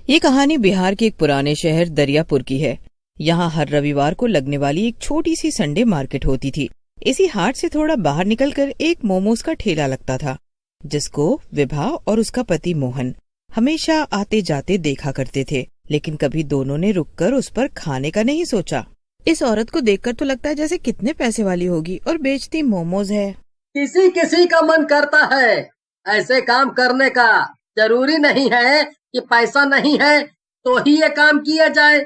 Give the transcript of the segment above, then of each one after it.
ये कहानी बिहार के एक पुराने शहर दरियापुर की है। यहाँ हर रविवार को लगने वाली एक छोटी सी संडे मार्केट होती थी। इसी हाट से थोड़ा बाहर निकलकर एक मोमोज का ठेला लगता था, जिसको विभा और उसका पति मोहन हमेशा आते जाते देखा करते थे। लेकिन कभी दोनों ने रुककर उस पर खाने का नहीं सोचा। इस औरत को देखकर तो लगता है जैसे कितने पैसे वाली होगी और बेचती मोमोज है। किसी किसी का मन करता है ऐसे काम करने का। जरूरी नहीं है कि पैसा नहीं है तो ही ये काम किया जाए।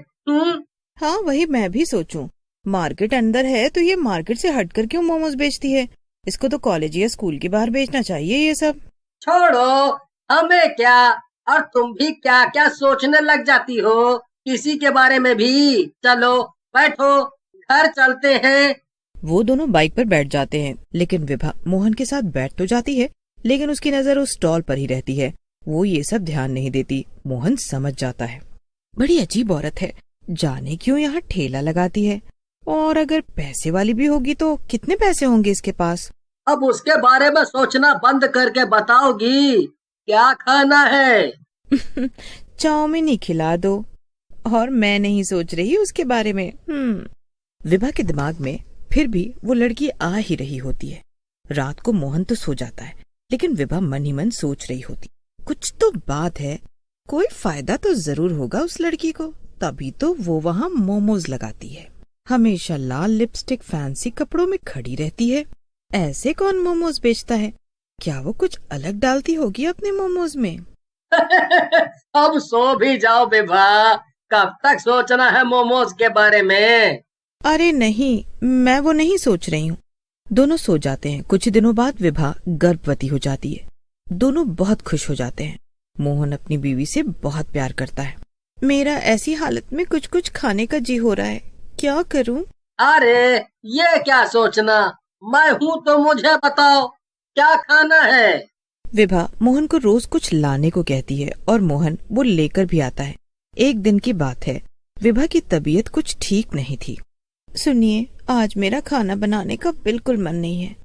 हाँ, वही मैं भी सोचूं। मार्केट अंदर है तो ये मार्केट से हटकर क्यों मोमोज बेचती है? इसको तो कॉलेज या स्कूल के बाहर बेचना चाहिए ये सब। छोड़ो, हमें क्या। और तुम भी क्या क्या सोचने लग जाती हो किसी के बारे में भी। चलो बैठो, घर चलते हैं। वो दोनों बाइक पर बैठ जाते हैं, लेकिन विभा मोहन के साथ बैठ तो जाती है, लेकिन उसकी नजर उस स्टॉल पर ही रहती है। वो ये सब ध्यान नहीं देती। मोहन समझ जाता है, बड़ी अजीब औरत है, जाने क्यों यहाँ ठेला लगाती है। और अगर पैसे वाली भी होगी तो कितने पैसे होंगे इसके पास? अब उसके बारे में सोचना बंद करके बताओगी क्या खाना है? चाउमीन ही खिला दो। और मैं नहीं सोच रही उसके बारे में। विभा के दिमाग में फिर भी वो लड़की आ ही रही होती है। रात को मोहन तो सो जाता है, लेकिन विभा मन ही मन सोच रही होती, कुछ तो बात है, कोई फायदा तो जरूर होगा उस लड़की को, तभी तो वो वहाँ मोमोज लगाती है। हमेशा लाल लिपस्टिक फैंसी कपड़ों में खड़ी रहती है। ऐसे कौन मोमोज बेचता है? क्या वो कुछ अलग डालती होगी अपने मोमोज में? अब सो भी जाओ विभा, कब तक सोचना है मोमोज के बारे में? अरे नहीं, मैं वो नहीं सोच रही हूँ। दोनों सो जाते हैं। कुछ दिनों बाद विभा गर्भवती हो जाती है। दोनों बहुत खुश हो जाते हैं। मोहन अपनी बीवी से बहुत प्यार करता है। मेरा ऐसी हालत में कुछ कुछ खाने का जी हो रहा है, क्या करूँ? अरे ये क्या सोचना, मैं हूँ तो मुझे बताओ क्या खाना है। विभा मोहन को रोज कुछ लाने को कहती है और मोहन वो लेकर भी आता है। एक दिन की बात है, विभा की तबीयत कुछ ठीक नहीं थी। सुनिए, आज मेरा खाना बनाने का बिल्कुल मन नहीं है।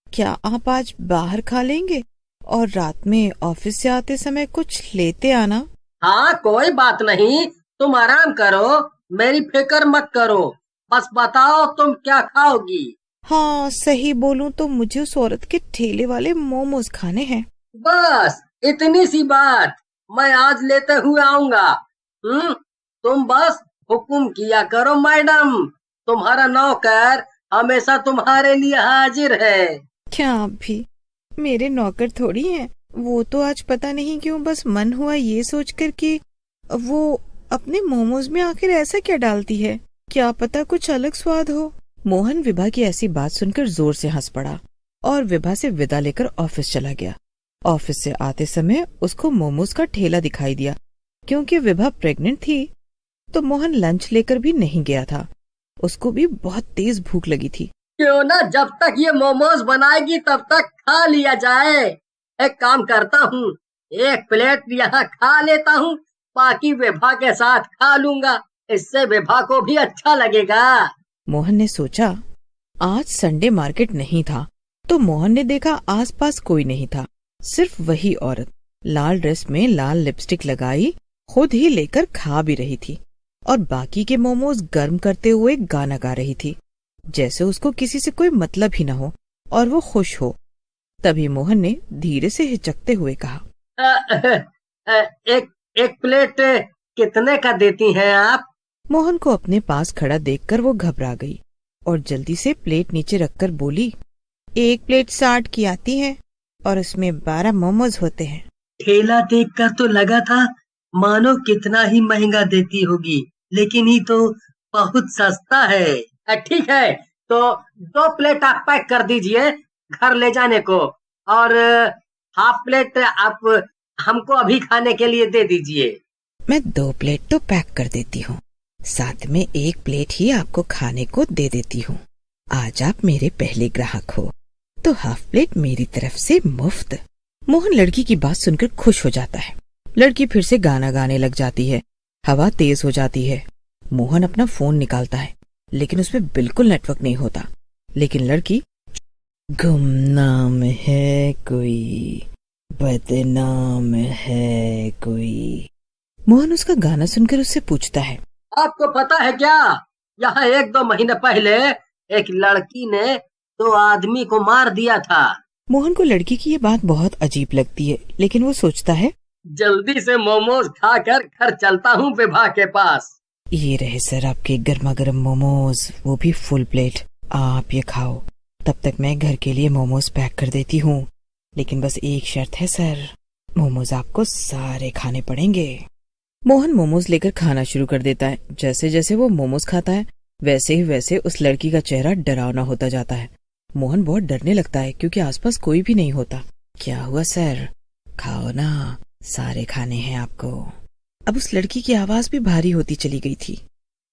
क्या आप आज बाहर खा लेंगे और रात में ऑफिस से आते समय कुछ लेते आना? हाँ कोई बात नहीं, तुम आराम करो, मेरी फिक्र मत करो। बस बताओ तुम क्या खाओगी? हाँ, सही बोलूं तो मुझे उस औरत के ठेले वाले मोमोज खाने हैं। बस इतनी सी बात, मैं आज लेते हुए आऊंगा। तुम बस हुक्म किया करो मैडम, तुम्हारा नौकर हमेशा तुम्हारे लिए हाजिर है। क्या आप भी मेरे नौकर थोड़ी हैं? वो तो आज पता नहीं क्यों बस मन हुआ ये सोचकर कि वो अपने मोमोज में आखिर ऐसा क्या डालती है, क्या पता कुछ अलग स्वाद हो। मोहन विभा की ऐसी बात सुनकर जोर से हंस पड़ा और विभा से विदा लेकर ऑफिस चला गया। ऑफिस से आते समय उसको मोमोज का ठेला दिखाई दिया। क्योंकि विभा प्रेग्नेंट थी तो मोहन लंच लेकर भी नहीं गया था। उसको भी बहुत तेज भूख लगी थी। क्यों ना जब तक ये मोमोज बनाएगी तब तक खा लिया जाए। एक काम करता हूँ, एक प्लेट यहाँ खा लेता हूँ, बाकी विभा के साथ खा लूंगा, इससे विभा को भी अच्छा लगेगा। मोहन ने सोचा, आज संडे मार्केट नहीं था तो मोहन ने देखा आसपास कोई नहीं था, सिर्फ वही औरत लाल ड्रेस में लाल लिपस्टिक लगाई खुद ही लेकर खा भी रही थी और बाकी के मोमोज गर्म करते हुए गाना गा रही थी, जैसे उसको किसी से कोई मतलब ही न हो और वो खुश हो। तभी मोहन ने धीरे से हिचकते हुए कहा, एक प्लेट कितने का देती हैं आप? मोहन को अपने पास खड़ा देखकर वो घबरा गई और जल्दी से प्लेट नीचे रखकर बोली, 1 प्लेट 60 की आती है और उसमें 12 मोमोज होते हैं। ठेला देखकर तो लगा था मानो कितना ही महंगा देती होगी, लेकिन ये तो बहुत सस्ता है। ठीक है, तो 2 प्लेट आप पैक कर दीजिए घर ले जाने को, और हाफ प्लेट आप हमको अभी खाने के लिए दे दीजिए। मैं 2 प्लेट तो पैक कर देती हूँ, साथ में 1 प्लेट ही आपको खाने को दे देती हूँ। आज आप मेरे पहले ग्राहक हो तो हाफ प्लेट मेरी तरफ से मुफ्त। मोहन लड़की की बात सुनकर खुश हो जाता है। लड़की फिर से गाना गाने लग जाती है। हवा तेज हो जाती है। मोहन अपना फोन निकालता है, लेकिन उसमें बिल्कुल नेटवर्क नहीं होता। लेकिन लड़की, गुमनाम है कोई, बदनाम है कोई, मोहन उसका गाना सुनकर उससे पूछता है, आपको पता है क्या, यहाँ 1-2 महीने पहले एक लड़की ने 2 आदमी को मार दिया था। मोहन को लड़की की ये बात बहुत अजीब लगती है, लेकिन वो सोचता है, जल्दी से मोमोज खाकर घर चलता हूँ विभा के पास। ये रहे सर आपके गर्मा गर्म मोमोज, वो भी फुल प्लेट। आप ये खाओ, तब तक मैं घर के लिए मोमोज पैक कर देती हूँ। लेकिन बस एक शर्त है सर, मोमोज आपको सारे खाने पड़ेंगे। मोहन मोमोज लेकर खाना शुरू कर देता है। जैसे जैसे वो मोमोज खाता है वैसे ही वैसे उस लड़की का चेहरा डरावना होता जाता है। मोहन बहुत डरने लगता है क्योंकि आसपास कोई भी नहीं होता। क्या हुआ सर, खाओ ना, सारे खाने हैं आपको। अब उस लड़की की आवाज भी भारी होती चली गई थी।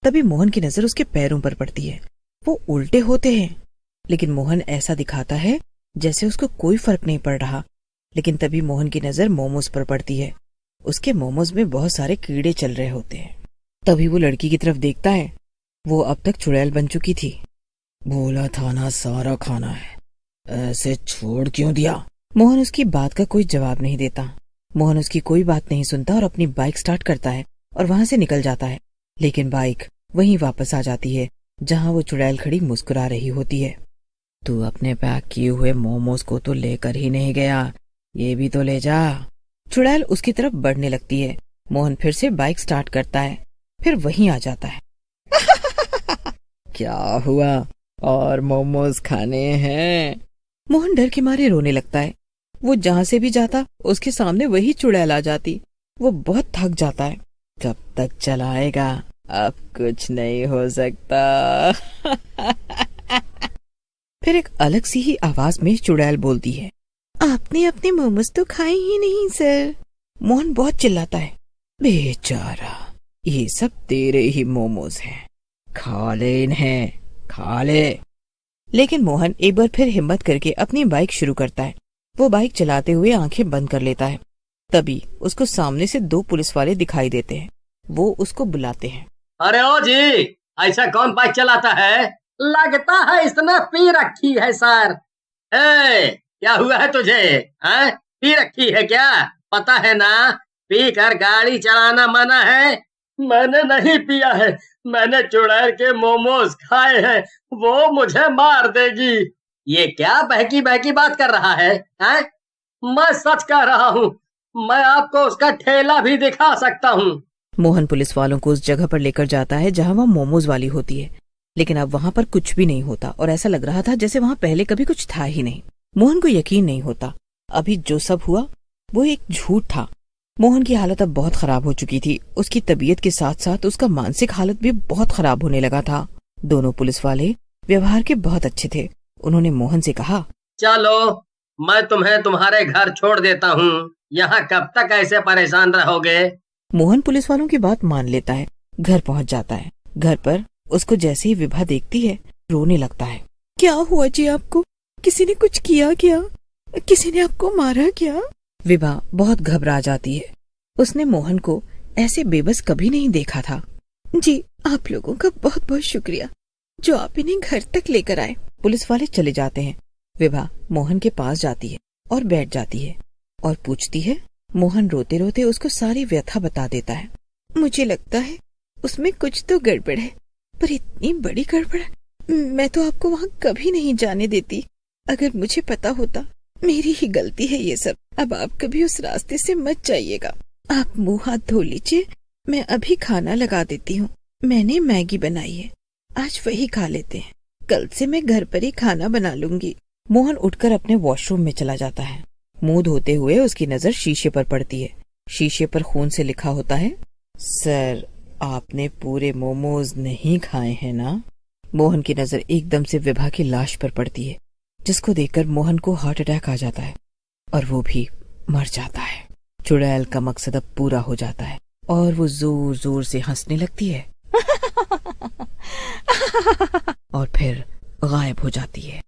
तभी मोहन की नजर उसके पैरों पर पड़ती है। वो उल्टे होते हैं, लेकिन मोहन ऐसा दिखाता है जैसे उसको कोई फर्क नहीं पड़ रहा। लेकिन तभी मोहन की नजर मोमोज पर पड़ती है। उसके मोमोज में बहुत सारे कीड़े चल रहे होते हैं। तभी वो लड़की की तरफ देखता है। वो अब तक चुड़ैल बन चुकी थी। बोला था ना सारा खाना है, ऐसे छोड़ क्यों दिया? मोहन उसकी बात का कोई जवाब नहीं देता। मोहन उसकी कोई बात नहीं सुनता और अपनी बाइक स्टार्ट करता है और वहां से निकल जाता है। लेकिन बाइक वहीं वापस आ जाती है जहां वो चुड़ैल खड़ी मुस्कुरा रही होती है। तू अपने पैक किए हुए मोमोज को तो लेकर ही नहीं गया, ये भी तो ले जा। चुड़ैल उसकी तरफ बढ़ने लगती है। मोहन फिर से बाइक स्टार्ट करता है, फिर वहीं आ जाता है। क्या हुआ, और मोमोज खाने हैं? मोहन डर के मारे रोने लगता है। वो जहाँ से भी जाता उसके सामने वही चुड़ैल आ जाती। वो बहुत थक जाता है। कब तक चलाएगा, अब कुछ नहीं हो सकता। फिर एक अलग सी ही आवाज में चुड़ैल बोलती है, आपने अपने मोमोज तो खाए ही नहीं सर। मोहन बहुत चिल्लाता है, बेचारा, ये सब तेरे ही मोमोज हैं, खा ले इन्हें, खा ले। लेकिन मोहन एक बार फिर हिम्मत करके अपनी बाइक शुरू करता है। वो बाइक चलाते हुए आंखें बंद कर लेता है। तभी उसको सामने से 2 पुलिस वाले दिखाई देते हैं। वो उसको बुलाते हैं। अरे ओ जी, ऐसा कौन बाइक चलाता है? लगता है इसने पी रखी है सर। क्या हुआ है तुझे? हैं? पी रखी है क्या? पता है ना, पी कर गाड़ी चलाना मना है। मैंने नहीं पिया है, मैंने चुड़ैल के मोमोज खाए हैं, वो मुझे मार देगी। ये क्या बहकी बहकी बात कर रहा है? हैं? मैं सच कह रहा हूँ, मैं आपको उसका ठेला भी दिखा सकता हूँ। मोहन पुलिस वालों को उस जगह पर लेकर जाता है जहाँ वहाँ मोमोज वाली होती है। लेकिन अब वहाँ पर कुछ भी नहीं होता और ऐसा लग रहा था जैसे वहाँ पहले कभी कुछ था ही नहीं। मोहन को यकीन नहीं होता अभी जो सब हुआ वो एक झूठ था। मोहन की हालत अब बहुत खराब हो चुकी थी। उसकी तबीयत के साथ साथ उसका मानसिक हालत भी बहुत खराब होने लगा था। दोनों पुलिस वाले व्यवहार के बहुत अच्छे थे। उन्होंने मोहन से कहा, चलो मैं तुम्हें तुम्हारे घर छोड़ देता हूँ, यहाँ कब तक ऐसे परेशान रहोगे? मोहन पुलिस वालों की बात मान लेता है, घर पहुँच जाता है। घर पर उसको जैसे ही विभा देखती है रोने लगता है। क्या हुआ जी आपको? किसी ने कुछ किया क्या? किसी ने आपको मारा क्या? विभा बहुत घबरा जाती है। उसने मोहन को ऐसे बेबस कभी नहीं देखा था। जी आप लोगों का बहुत बहुत शुक्रिया जो आप इन्हें घर तक लेकर आए। पुलिस वाले चले जाते हैं। विभा मोहन के पास जाती है और बैठ जाती है और पूछती है। मोहन रोते रोते उसको सारी व्यथा बता देता है। मुझे लगता है उसमें कुछ तो गड़बड़ है, पर इतनी बड़ी गड़बड़ मैं तो आपको वहाँ कभी नहीं जाने देती। अगर मुझे पता होता, मेरी ही गलती है ये सब। अब आप कभी उस रास्ते से मत जाइएगा। आप मुंह हाथ धो लीजिए, मैं अभी खाना लगा देती हूँ। मैंने मैगी बनाई है, आज वही खा लेते हैं। कल से मैं घर पर ही खाना बना लूंगी। मोहन उठकर अपने वॉशरूम में चला जाता है। मुंह धोते हुए उसकी नजर शीशे पर पड़ती है। शीशे पर खून से लिखा होता है, सर आपने पूरे मोमोज नहीं खाए हैं ना? मोहन की नजर एकदम से विभा की लाश पर पड़ती है, जिसको देखकर मोहन को हार्ट अटैक आ जाता है और वो भी मर जाता है। चुड़ैल का मकसद अब पूरा हो जाता है और वो जोर जोर से हंसने लगती है और फिर गायब हो जाती है।